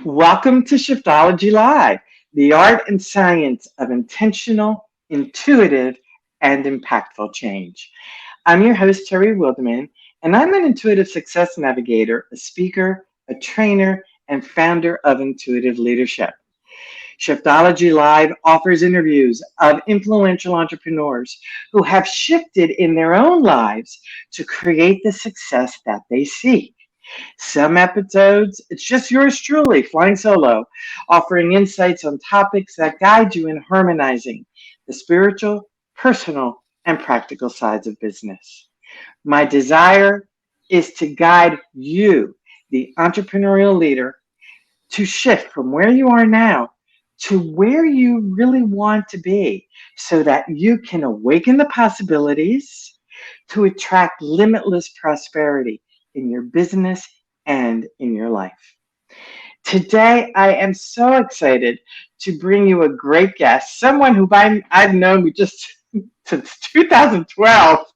Welcome to Shiftology Live, the art and science of intentional, intuitive, and impactful change. I'm your host, Terry Wildemann, and I'm an intuitive success navigator, a speaker, a trainer, and founder of Intuitive Leadership. Shiftology Live offers interviews of influential entrepreneurs who have shifted in their own lives to create the success that they seek. Some episodes, it's just yours truly, flying solo, offering insights on topics that guide you in harmonizing the spiritual, personal, and practical sides of business. My desire is to guide you, the entrepreneurial leader, to shift from where you are now to where you really want to be so that you can awaken the possibilities to attract limitless prosperity in your business and in your life. Today, I am so excited to bring you a great guest, someone who I've known just since 2012,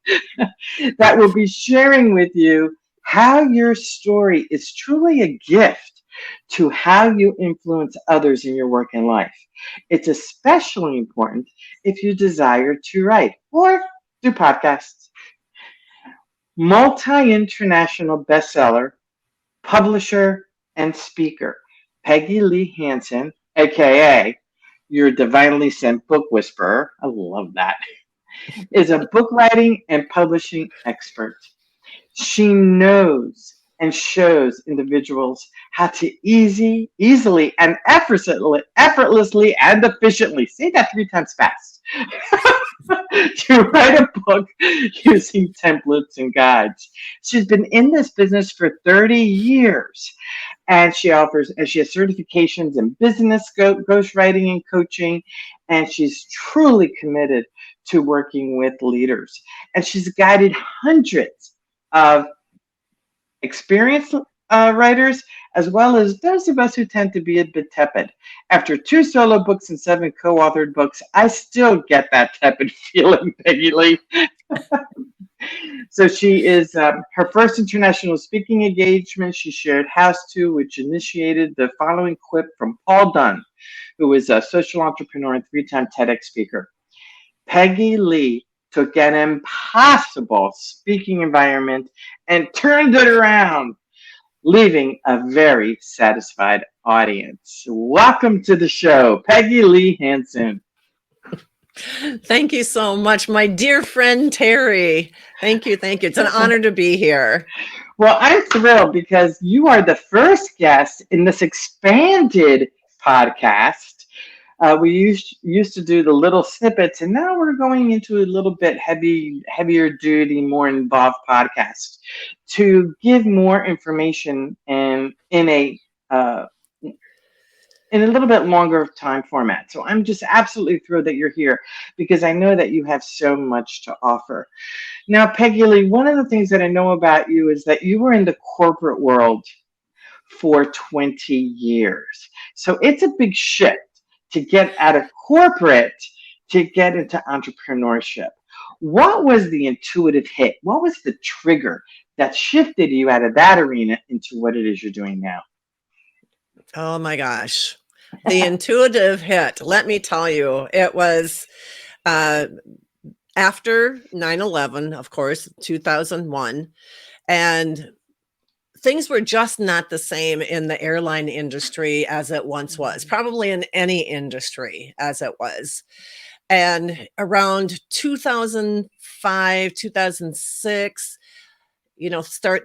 that will be sharing with you how your story is truly a gift to how you influence others in your work and life. It's especially important if you desire to write or do podcasts. Multi-international bestseller, publisher, and speaker, PeggyLee Hanson, aka your divinely sent book whisperer, I love that, is a book writing and publishing expert. She knows and shows individuals how to easily and effortlessly and efficiently, say that 3 times fast, to write a book using templates and guides. She's been in this business for 30 years, and she has certifications in business ghostwriting and coaching, and she's truly committed to working with leaders. And she's guided hundreds of experienced writers, as well as those of us who tend to be a bit tepid. After 2 solo books and 7 co-authored books, I still get that tepid feeling, PeggyLee. So she is her first international speaking engagement. She shared House to, which initiated the following quip from Paul Dunn, who is a social entrepreneur and 3-time TEDx speaker. PeggyLee took an impossible speaking environment and turned it around, leaving a very satisfied audience. Welcome to the show, PeggyLee Hanson. Thank you so much, my dear friend Terry. Thank you. It's an honor to be here. Well, I'm thrilled because you are the first guest in this expanded podcast. We used to do the little snippets, and now we're going into a little bit heavier duty, more involved podcast to give more information and in a little bit longer time format. So I'm just absolutely thrilled that you're here because I know that you have so much to offer. Now, PeggyLee, one of the things that I know about you is that you were in the corporate world for 20 years. So it's a big shift to get out of corporate to get into entrepreneurship. What was the intuitive hit? What was the trigger that shifted you out of that arena into what it is you're doing now? Oh my gosh. The intuitive hit. Let me tell you, it was after 9/11, of course, 2001. And things were just not the same in the airline industry as it once was, probably in any industry as it was. And around 2005, 2006,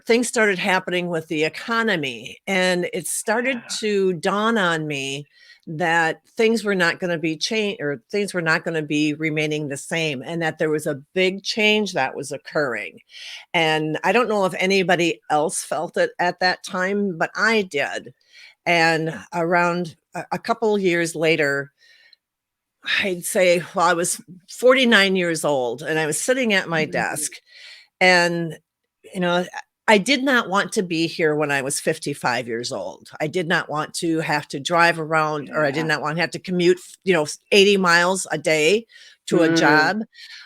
things started happening with the economy, and it started to dawn on me that things were not going to be changed, or things were not going to be remaining the same, and that there was a big change that was occurring. And I don't know if anybody else felt it at that time, but I did. And around a couple years later, I'd say, well, I was 49 years old, and I was sitting at my desk, and I did not want to be here when I was 55 years old. I did not want to have to drive around, or I did not want to have to commute, 80 miles a day to a job.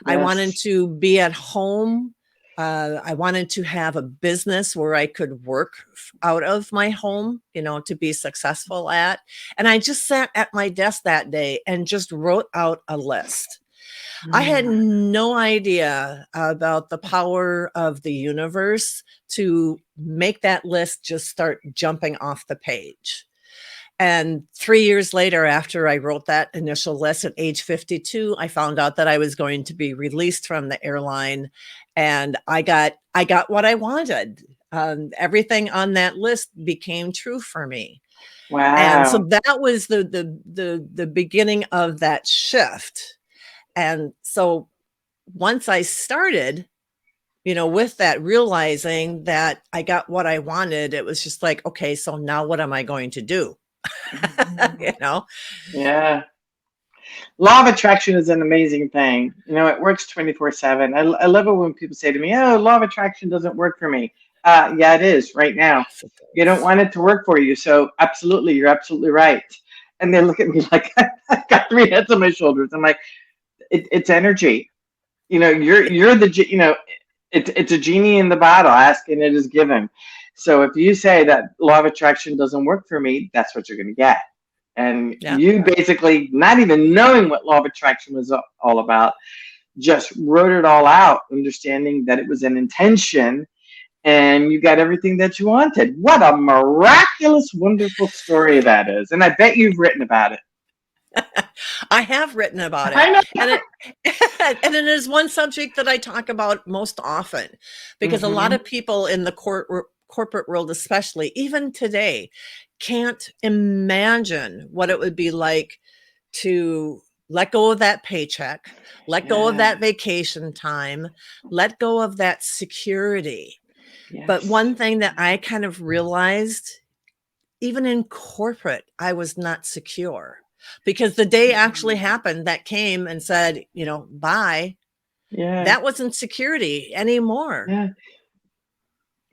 I wanted to be at home I wanted to have a business where I could work out of my home, to be successful at. And I just sat at my desk that day and just wrote out a list. I had no idea about the power of the universe to make that list just start jumping off the page. And 3 years later, after I wrote that initial list at age 52, I found out that I was going to be released from the airline, and I got what I wanted. Everything on that list became true for me. And so Wow. that was the beginning of that shift. And so once I started, with that, realizing that I got what I wanted, it was just like, okay, so now what am I going to do? you know? Yeah. Law of attraction is an amazing thing. It works 24/7. I love it when people say to me, "Oh, law of attraction doesn't work for me." Yeah, it is right now. Yes, it You don't does. want it to work for you. So absolutely, you're absolutely right. And they look at me like I've got three heads on my shoulders. I'm like, it's energy. You're the it's a genie in the bottle. Ask and it is given. So if you say that law of attraction doesn't work for me, that's what you're going to get. And Yeah. you basically, not even knowing what law of attraction was all about, just wrote it all out, understanding that it was an intention, and you got everything that you wanted. What a miraculous, wonderful story that is. And I bet you've written about it. I have written about it. I know. And it and it is one subject that I talk about most often, because a lot Mm-hmm. of people in the corporate world, especially even today, can't imagine what it would be like to let go of that paycheck, let go of Yeah. that vacation time, let go of that security. But Yes. one thing that I kind of realized, even in corporate, I was not secure, because the day actually happened that came and said, bye, Yeah. that wasn't security anymore. Yeah.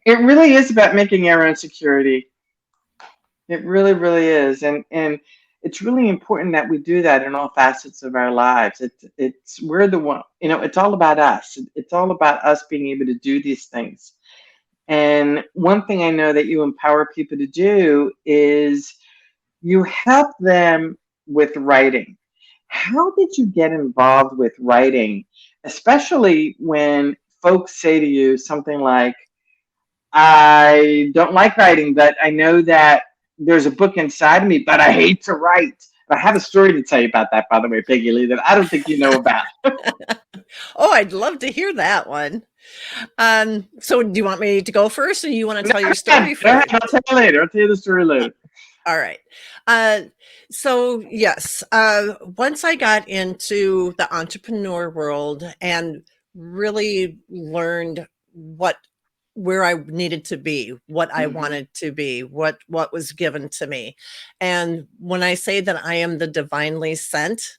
It really is about making our own security. It really, really is. And it's really important that we do that in all facets of our lives. It's we're the one, it's all about us. It's all about us being able to do these things. And one thing I know that you empower people to do is you help them with writing. How did you get involved with writing, especially when folks say to you something like, I don't like writing, but I know that there's a book inside of me, but I hate to write. I have a story to tell you about that, by the way, PeggyLee, that I don't think you know about. Oh, I'd love to hear that one. So do you want me to go first, or you want to No, tell go your ahead. story Go ahead. first? I'll tell you later. I'll tell you the story later. All right. Uh, so yes, once I got into the entrepreneur world and really learned where I needed to be, what I Mm-hmm. wanted to be, what was given to me. And when I say that I am the divinely sent,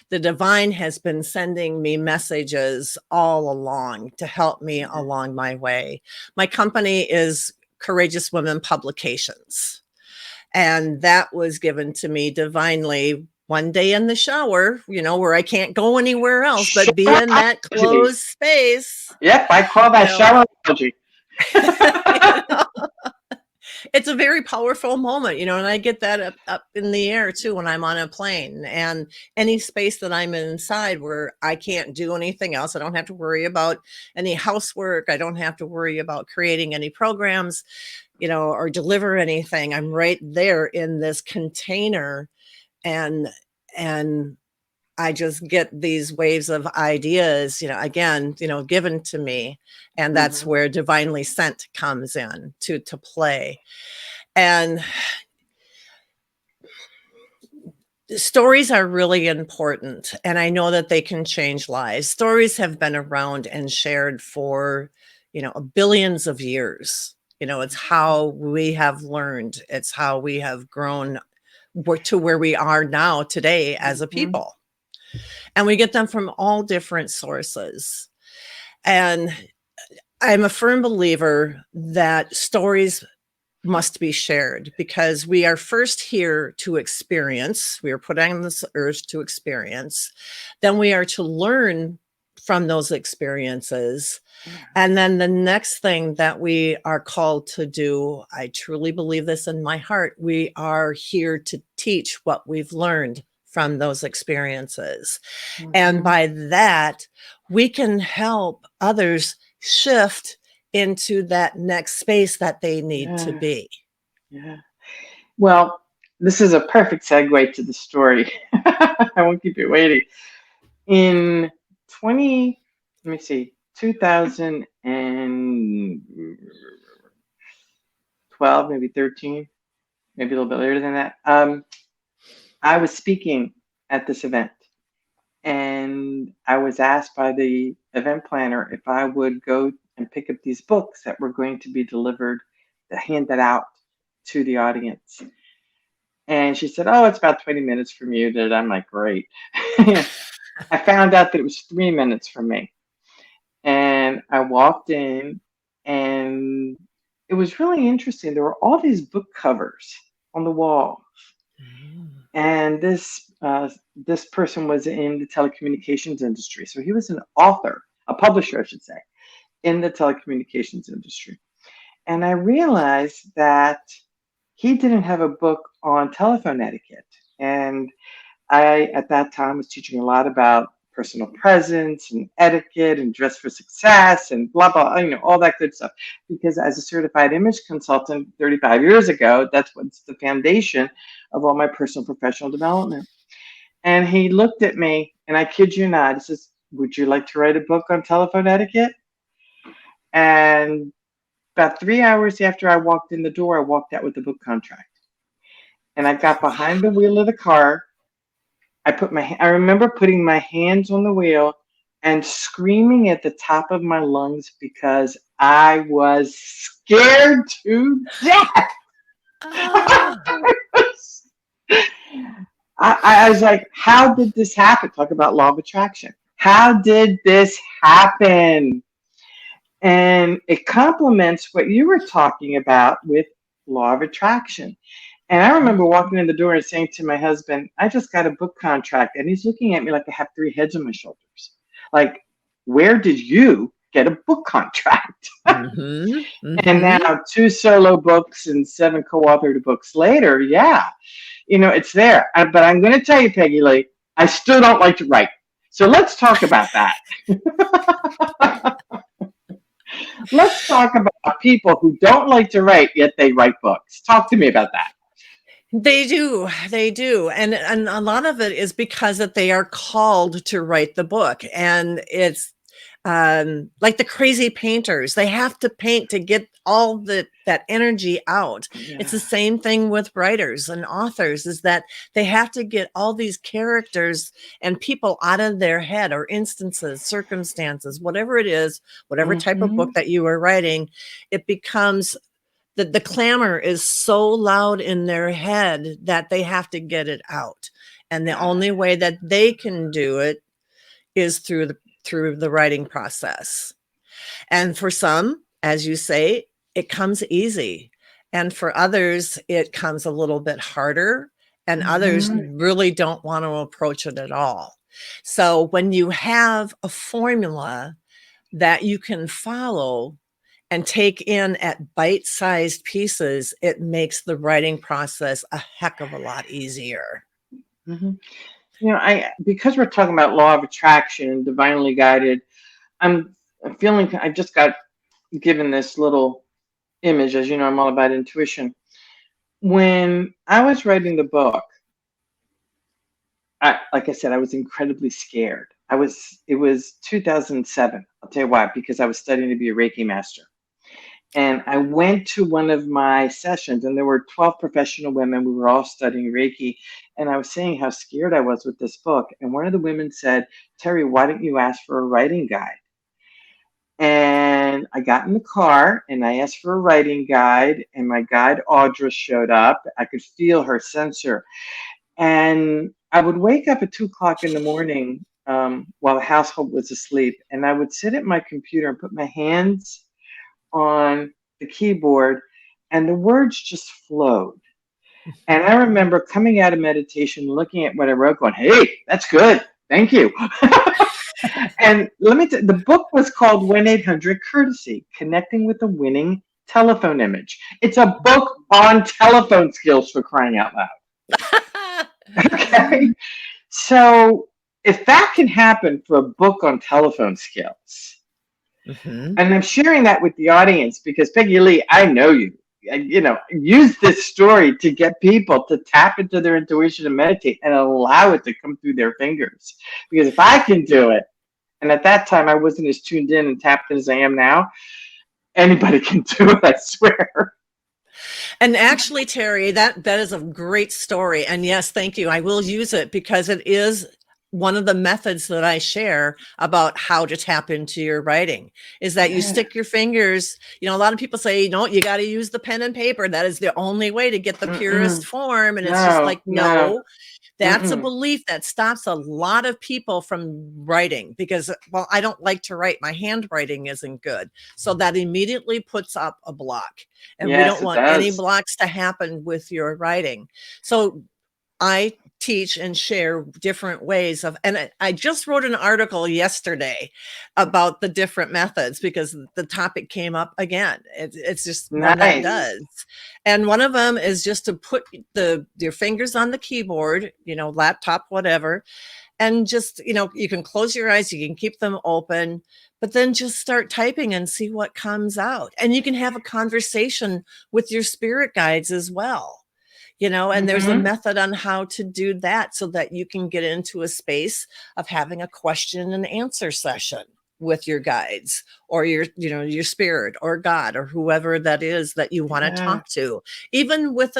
the divine has been sending me messages all along to help me along my way. My company is Courageous Women Publications. And that was given to me divinely one day in the shower, where I can't go anywhere else but be in that Showerology. closed space. Yep, I call You that know, showerology. you know, it's a very powerful moment, and I get that up in the air too when I'm on a plane, and any space that I'm inside where I can't do anything else. I don't have to worry about any housework. I don't have to worry about creating any programs, or deliver anything. I'm right there in this container, and and I just get these waves of ideas, again, given to me. And that's Mm-hmm. where divinely sent comes in to play. And stories are really important. And I know that they can change lives. Stories have been around and shared for, billions of years. It's how we have learned, it's how we have grown to where we are now today as a Mm-hmm. people. And we get them from all different sources. And I'm a firm believer that stories must be shared, because we are first here to experience. We are put on this earth to experience. Then we are to learn from those experiences. Yeah. And then the next thing that we are called to do, I truly believe this in my heart, we are here to teach what we've learned from those experiences. And by that, we can help others shift into that next space that they need to Yeah. be. Yeah. Well, this is a perfect segue to the story. I won't keep you waiting. In 2012, maybe 13, maybe a little bit later than that, I was speaking at this event, and I was asked by the event planner if I would go and pick up these books that were going to be delivered, handed out to the audience. And she said, "Oh, it's about 20 minutes from you." That I'm like, "Great." I found out that it was 3 minutes from me. And I walked in, and it was really interesting. There were all these book covers on the wall. And this person was in the telecommunications industry. So he was an author, a publisher, I should say, in the telecommunications industry. And I realized that he didn't have a book on telephone etiquette. And I, at that time, was teaching a lot about personal presence and etiquette and dress for success and blah, blah, all that good stuff. Because as a certified image consultant 35 years ago, that's what's the foundation of all my personal professional development. And he looked at me, and I kid you not, he says, "Would you like to write a book on telephone etiquette?" And about 3 hours after I walked in the door, I walked out with the book contract. And I got behind the wheel of the car. I remember putting my hands on the wheel and screaming at the top of my lungs because I was scared to death. Oh. I was like, how did this happen? Talk about law of attraction. How did this happen? And it complements what you were talking about with law of attraction. And I remember walking in the door and saying to my husband, "I just got a book contract." And he's looking at me like I have 3 heads on my shoulders. Like, where did you get a book contract? And now 2 solo books and 7 co-authored books later, yeah, it's there. But I'm going to tell you, PeggyLee, I still don't like to write. So let's talk about that. Let's talk about people who don't like to write, yet they write books. Talk to me about that. They do. They do. And a lot of it is because that they are called to write the book. And it's like the crazy painters. They have to paint to get all that energy out. Yeah. It's the same thing with writers and authors, is that they have to get all these characters and people out of their head, or instances, circumstances, whatever it is, whatever type of book that you are writing, it becomes the clamor is so loud in their head that they have to get it out. And the only way that they can do it is through the writing process. And for some, as you say, it comes easy. And for others, it comes a little bit harder. And others really don't want to approach it at all. So when you have a formula that you can follow and take in at bite-sized pieces, it makes the writing process a heck of a lot easier. Because we're talking about law of attraction, divinely guided, I'm feeling I just got given this little image. As you know, I'm all about intuition. When I was writing the book, like I said, I was incredibly scared. It was 2007. I'll tell you why, because I was studying to be a Reiki master. And I went to one of my sessions, and there were 12 professional women. We were all studying Reiki. And I was saying how scared I was with this book. And one of the women said, "Terry, why don't you ask for a writing guide?" And I got in the car and I asked for a writing guide. And my guide, Audra, showed up. I could feel her, sense her. And I would wake up at 2 o'clock in the morning while the household was asleep. And I would sit at my computer and put my hands on the keyboard, and the words just flowed. And I remember coming out of meditation, looking at what I wrote, going, "Hey, that's good. Thank you. And let me the book was called 1-800 Courtesy, Connecting with a Winning Telephone Image. It's a book on telephone skills, for crying out loud. Okay. So if that can happen for a book on telephone skills, Mhm. and I'm sharing that with the audience because PeggyLee, I know you. Use this story to get people to tap into their intuition and meditate and allow it to come through their fingers. Because if I can do it, and at that time I wasn't as tuned in and tapped in as I am now, anybody can do it, I swear. And actually, Terry, that is a great story. And yes, thank you. I will use it because it is one of the methods that I share about how to tap into your writing is that you stick your fingers. A lot of people say, no, you got to use the pen and paper. That is the only way to get the purest form. And it's just No, like, no. no. That's a belief that stops a lot of people from writing because, well, I don't like to write. My handwriting isn't good. So that immediately puts up a block. And we Yes, don't it want any does. blocks to happen with your writing. So I teach and share different ways of, and I just wrote an article yesterday about the different methods because the topic came up again. It's just one that Nice. does. And one of them is just to put your fingers on the keyboard, laptop, whatever, and just, you can close your eyes, you can keep them open, but then just start typing and see what comes out. And you can have a conversation with your spirit guides as well. And there's a method on how to do that so that you can get into a space of having a question and answer session with your guides or your spirit or God or whoever that is that you want to talk to, even with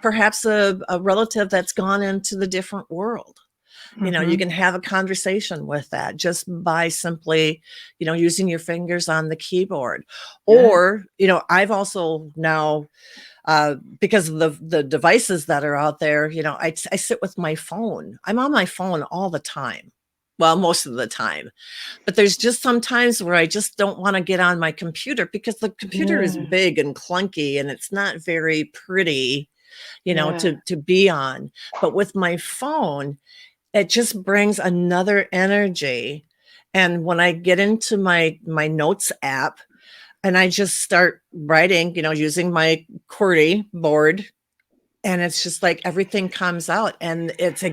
perhaps a relative that's gone into the different world. You can have a conversation with that just by simply, using your fingers on the keyboard. Or, I've also now, because of the devices that are out there, I sit with my phone. I'm on my phone all the time. Well, most of the time. But there's just some times where I just don't want to get on my computer because the computer is big and clunky and it's not very pretty, to be on. But with my phone, it just brings another energy. And when I get into my notes app and I just start writing, using my QWERTY board, and it's just like everything comes out. And it's a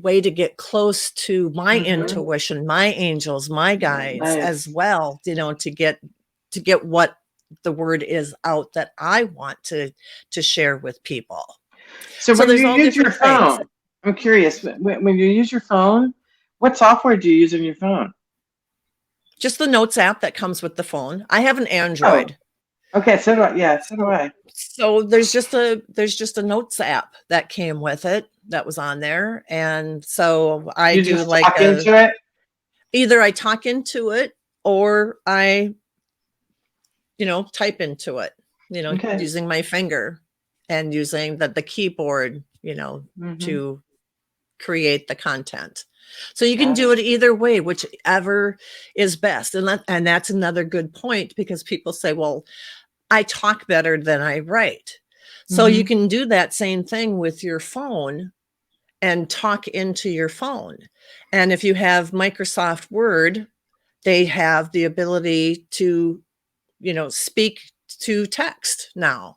way to get close to my intuition, my angels, my guides as well, to get what the word is out that I want to share with people. So when there's you all use your different things. phone, I'm curious, when you use your phone, what software do you use on your phone? Just the notes app that comes with the phone. I have an Android. Oh, okay, so do I. Yeah, so do I. So there's just a notes app that came with it that was on there. And so I You do just like talk into it? either I talk into it or I, type into it, Okay. using my finger and using the keyboard, to create the content. So you can do it either way, whichever is best. And that's another good point because people say, well, I talk better than I write. So you can do that same thing with your phone and talk into your phone. And if you have Microsoft Word, they have the ability to, speak to text now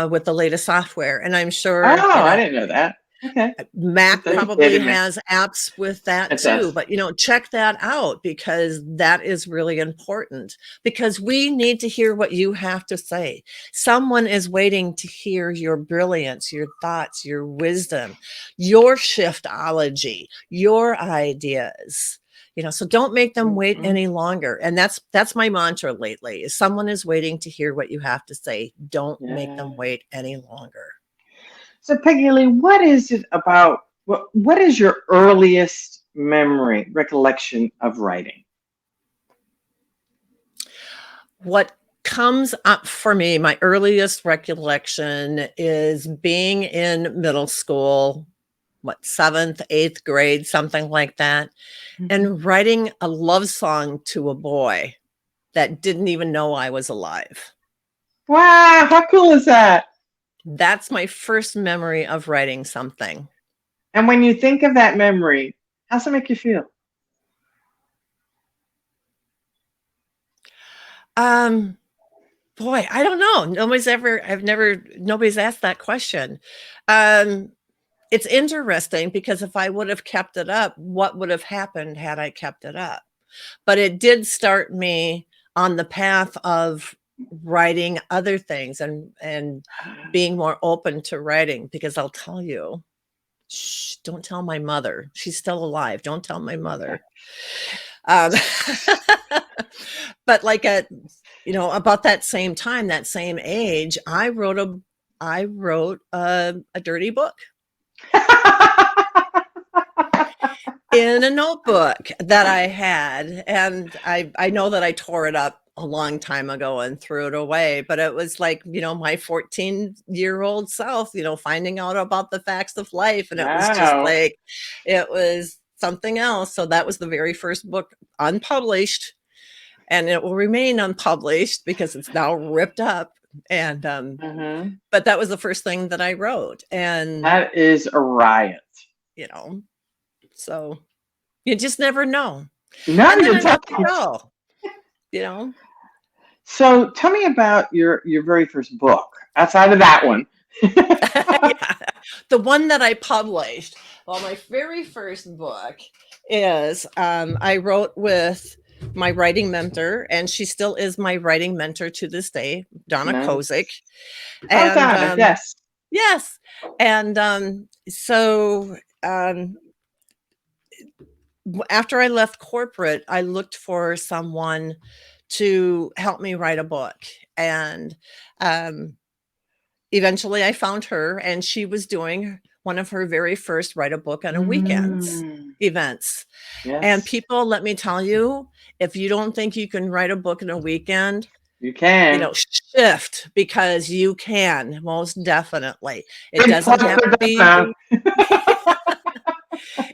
with the latest software. And I'm sure, Oh, I didn't know that. Okay. Mac That's probably educated me. has apps with that It too, does. but check that out because that is really important because we need to hear what you have to say. Someone is waiting to hear your brilliance, your thoughts, your wisdom, your shiftology, your ideas. So don't make them wait any longer. And that's my mantra lately is someone is waiting to hear what you have to say. Don't make them wait any longer. So PeggyLee, what is it about what is your earliest memory, recollection of writing? What comes up for me, my earliest recollection is being in middle school, 7th, 8th grade, something like that, and writing a love song to a boy that didn't even know I was alive. Wow, how cool is that? That's my first memory of writing something. And when you think of that memory, how's it make you feel? Boy, I don't know. Nobody's asked that question. It's interesting because if I would have kept it up, what would have happened had I kept it up? But it did start me on the path of writing other things and being more open to writing, because I'll tell you, shh, don't tell my mother. She's still alive. Don't tell my mother. Um, but like about that same time, that same age, I wrote a dirty book in a notebook that I had. And I know that I tore it up a long time ago and threw it away, but it was like, my 14-year-old self, finding out about the facts of life. And it was just Wow. like, it was something else. So that was the very first book, unpublished, and it will remain unpublished because it's now ripped up. And, but that was the first thing that I wrote. And That is a riot. So you just never know. No, And then you I let don't. it go. So tell me about your very first book outside of that one. Yeah. The one that I published. Well, my very first book is I wrote with my writing mentor, and she still is my writing mentor to this day, Donna Nice. Kozik. Oh, Donna, yes. Yes. And so after I left corporate, I looked for someone to help me write a book. And eventually I found her, and she was doing one of her very first write a book on a weekends events. Yes. And people, let me tell you, if you don't think you can write a book in a weekend, you can. Shift, because you can, most definitely. It doesn't have to be.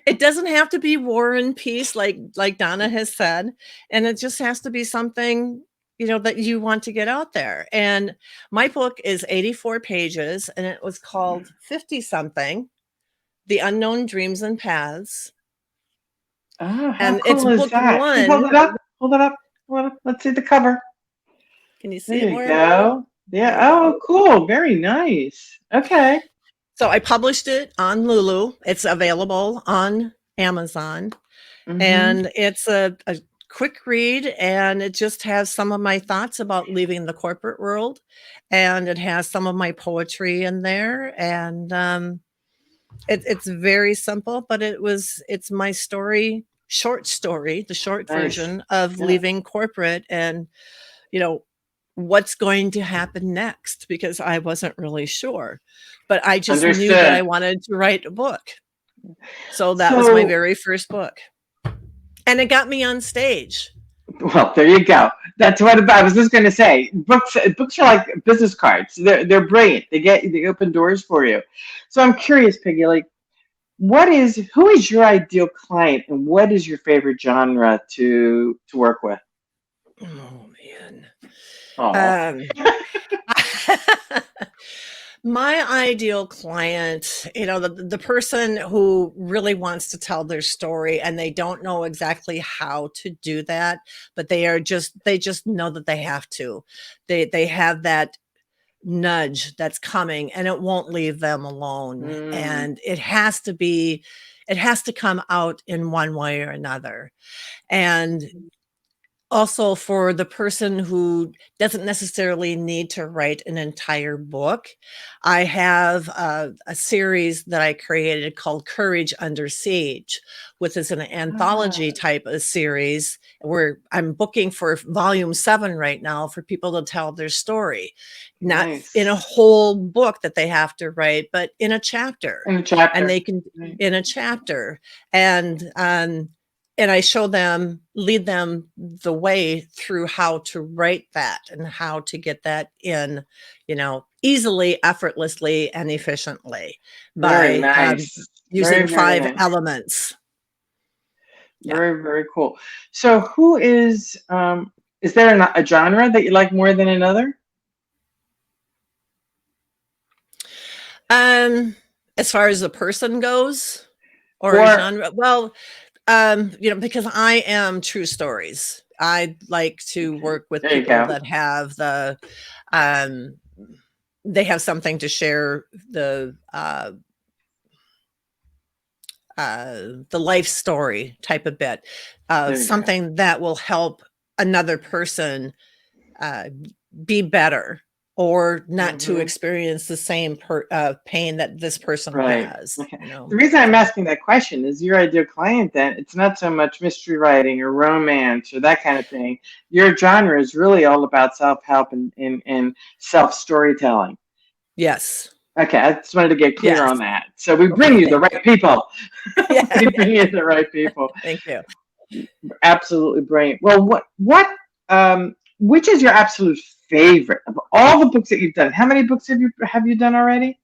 It doesn't have to be War and Peace, like Donna has said, and it just has to be something that you want to get out there. And my book is 84 pages, and it was called 50 something, The Unknown Dreams and Paths. Oh, how And cool it's is book that? one. Hold it up. Hold it up. Hold it up. Let's see the cover. Can you see there it you more? go. Yeah. Oh, cool. Very nice. Okay. So I published it on Lulu. It's available on Amazon. And it's a quick read, and it just has some of my thoughts about leaving the corporate world, and it has some of my poetry in there. And it's very simple, but it's my story, short story, the short version of leaving corporate, and what's going to happen next, because I wasn't really sure, but I just knew that I wanted to write a book. So that was my very first book. And it got me on stage. Well, there you go. That's what I was just going to say. Books are like business cards. They're brilliant. They open doors for you. So I'm curious, Peggy, like, who is your ideal client, and what is your favorite genre to work with? Oh man. My ideal client, the person who really wants to tell their story, and they don't know exactly how to do that, but they just know that they have to. They have that nudge that's coming, and it won't leave them alone. And it has to come out in one way or another. And also, for the person who doesn't necessarily need to write an entire book, I have a series that I created called Courage Under Siege, which is an anthology type of series where I'm booking for volume 7 right now for people to tell their story. Not in a whole book that they have to write, but in a chapter. And they can, in a chapter. And I lead them the way through how to write that and how to get that in, easily, effortlessly, and efficiently by using 5 elements. Very, very cool. So who is there a genre that you like more than another? As far as the person goes or a Or genre, well, because I am true stories. I like to work with there you people go. that have um, they have something to share, the life story type of bit, There you go. something that will help another person uh, be better or not to Hmm. experience the same pain that this person Right. has, Okay. The reason I'm so asking that question is your ideal client, then it's not so much mystery writing or romance or that kind of thing. Your genre is really all about self-help and self-storytelling. yes, Okay, I just wanted to get clear yes, on that. So we bring okay, you the thank you. right people. Yeah, We yeah, bring you the right people. thank you. Absolutely brilliant. Well, which is your absolute favorite of all the books that you've done? How many books have you done already?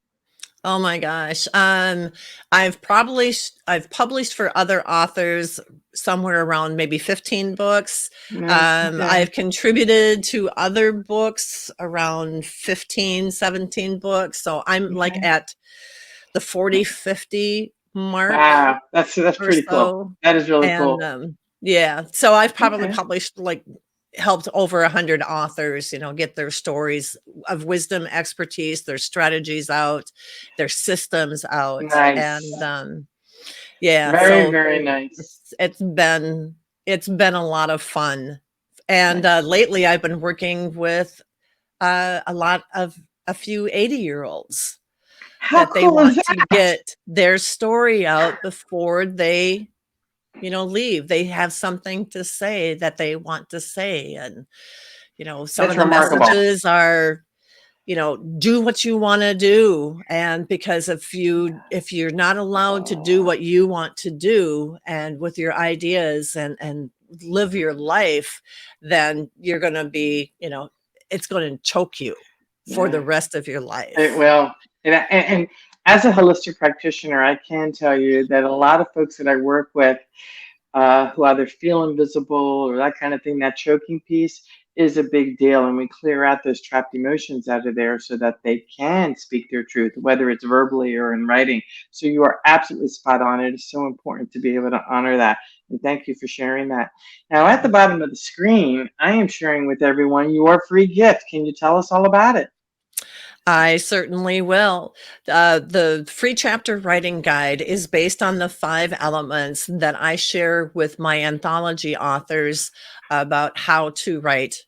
Oh my gosh. I've published for other authors somewhere around maybe 15 books. Nice. Okay. I've contributed to other books around 15, 17 books. So I'm like Okay. at the 40, 50 mark Wow, that's or pretty cool. so. That is really And cool. yeah, so I've probably Okay. published helped over 100 authors, get their stories of wisdom, expertise, their strategies out, their systems out. Nice. And yeah, Very, so very nice. it's been a lot of fun. And Nice. lately I've been working with a few 80-year-olds How that they cool is want to that? get their story out before they leave. They have something to say that they want to say. And, some That's of the remarkable. messages are, do what you want to do. And because if you're not allowed to do what you want to do and with your ideas and live your life, then you're going to be, it's going to choke you for the Yeah, rest of your it life. will. And as a holistic practitioner, I can tell you that a lot of folks that I work with who either feel invisible or that kind of thing, that choking piece is a big deal. And we clear out those trapped emotions out of there so that they can speak their truth, whether it's verbally or in writing. So you are absolutely spot on. It is so important to be able to honor that. And thank you for sharing that. Now, at the bottom of the screen, I am sharing with everyone your free gift. Can you tell us all about it? I certainly will. The free chapter writing guide is based on the 5 elements that I share with my anthology authors about how to write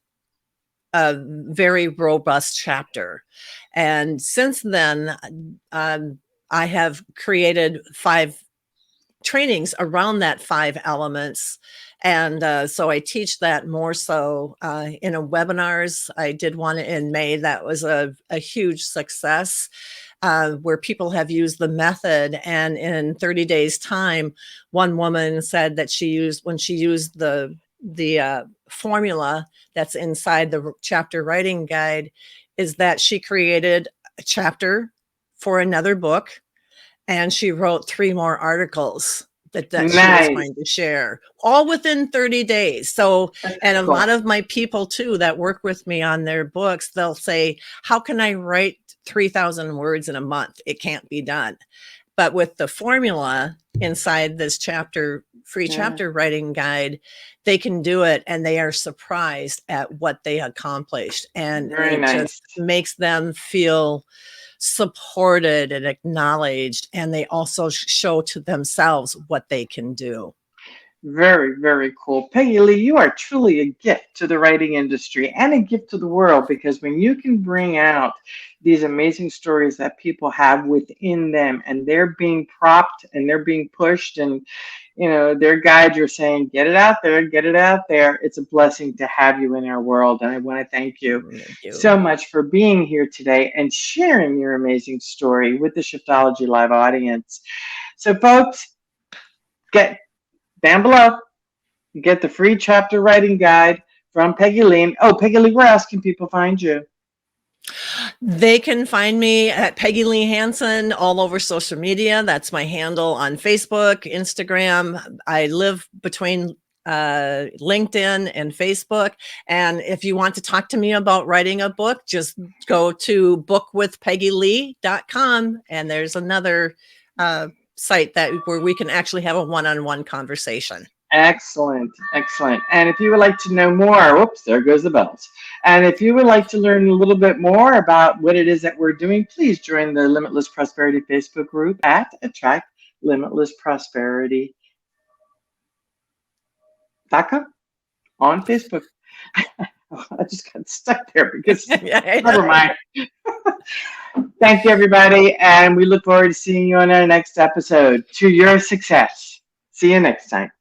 a very robust chapter. And since then, I have created 5 trainings around that 5 elements. And so I teach that more so in a webinars. I did one in May that was a huge success, where people have used the method. And in 30 days time, one woman said that when she used the formula that's inside the chapter writing guide, is that she created a chapter for another book, and she wrote 3 more articles that she was Nice. going to share, all within 30 days. So, That's and a cool. lot of my people too that work with me on their books, they'll say, how can I write 3,000 words in a month? It can't be done. But with the formula inside this free Yeah, chapter writing guide, they can do it, and they are surprised at what they accomplished. And very it nice. just makes them feel supported and acknowledged, and they also show to themselves what they can do. Very, very cool. PeggyLee, you are truly a gift to the writing industry and a gift to the world because when you can bring out these amazing stories that people have within them and they're being propped and they're being pushed and their guides are saying, get it out there. It's a blessing to have you in our world. And I want to thank you Thank so you. much for being here today and sharing your amazing story with the Shiftology Live audience. So folks, get down below. Get the free chapter writing guide from PeggyLee. Oh, PeggyLee, where else can people find you? They can find me at PeggyLee Hanson all over social media. That's my handle on Facebook, Instagram. I live between LinkedIn and Facebook. And if you want to talk to me about writing a book, just go to bookwithpeggylee.com. And there's another site where we can actually have a one-on-one conversation. Excellent, excellent. And if you would like to know more, whoops, there goes the bells. And if you would like to learn a little bit more about what it is that we're doing, please join the Limitless Prosperity Facebook group at Attract Limitless Prosperity on Facebook. I just got stuck there because never mind. Thank you, everybody, and we look forward to seeing you on our next episode. To your success. See you next time.